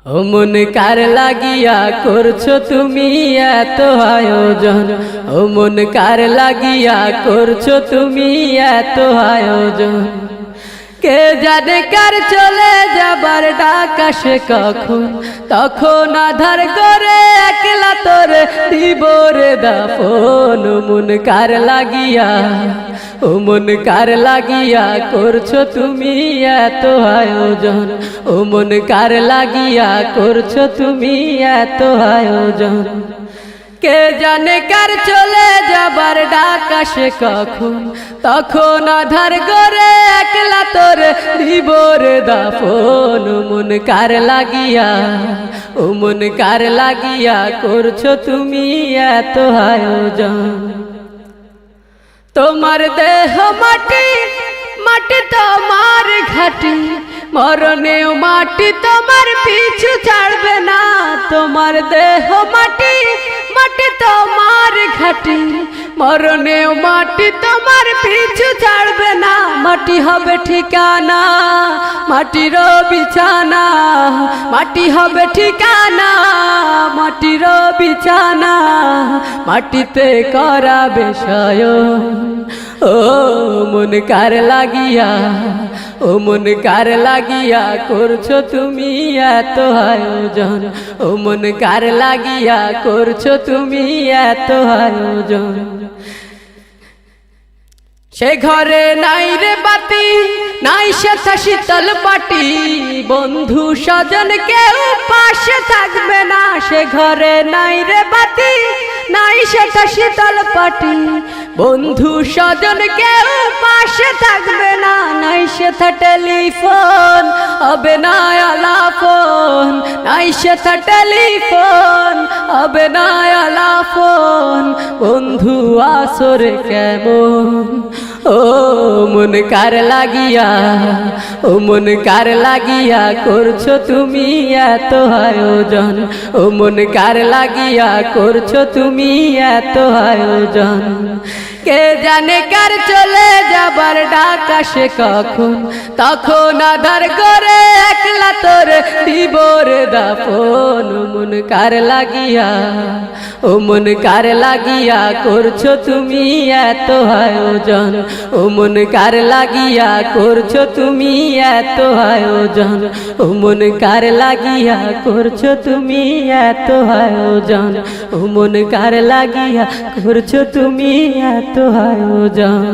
ও মন কার লাগিয়া করছো তুমি এত আয়োজন, ও মন কার লাগিয়া করছো তুমি এত আয়োজন। কে জানে কার চলে যাবার ডাক আসে কখন, তখন আধার করে একলা তোরে দিব রে দাফন। ও মন কার লাগিয়া, ও মন কার লাগিয়া করছো তুমি এত আয়োজন, ও মন কার লাগিয়া করছো তুমি এত আয়োজন। কে জানে কার চলে যাবার ডাক আসে কখন, তখন আধার করে একলা তোরে দিব রে দাফন। ও মন কার লাগিয়া, ও মন কার লাগিয়া করছো তুমি এত আয়োজন। তোমার দেহ মাটি, মাটি তোমার ঘাটি, মরণেও মাটি তোমার পিছু ছাড়বে না। তোমার দেহ মাটি, মাটি তোমার ঘাটি, মরণেও মাটি তোমার পিছু ছাড়বে না। মাটি হবে ঠিকানা, মাটির বিছানা, মাটি হবে ঠিকানা, মাটির বিছানা, মাটিতে করাবে শয়ন। ও মন কার লাগিয়া, ও মন কার লাগিয়া করছো তুমি এত আয়োজন, ও মন কার লাগিয়া করছো তুমি এত আয়োজন। সে ঘরে নাই রে বাতি, নাই সেথা শীতল পাটি, বন্ধু স্বজন কেউ পাশে থাকবে না। সে ঘরে নাই রে বাতি, নাই সেথা শীতল পাটি, বন্ধু স্বজন কেউ পাশে থাকবে না। নাই সেথা টেলিফোন হবে না আলাপন, নাই সেথা টেলিফোন হবে না আলাপন। বন্ধু আসরে কেমন, ও মন কার লাগিয়া, ও মন কার লাগিয়া করছো তুমি এত আয়োজন, ও মন কার লাগিয়া করছো তুমি এত আয়োজন। কে জানে কার চলে যাবার ডাক আসে কখন, তখন আধার করে একলা তোরে দিব রে দাফন। ও মন কার লাগিয়া, ও মন কার লাগিয়া করছো তুমি এত আয়োজন, ও মন কার লাগিয়া করছো তুমি এত আয়োজন, ও মন কার লাগিয়া করছো তুমি এত আয়োজন, ও মন কার লাগিয়া করছো তুমি এত আয়োজন।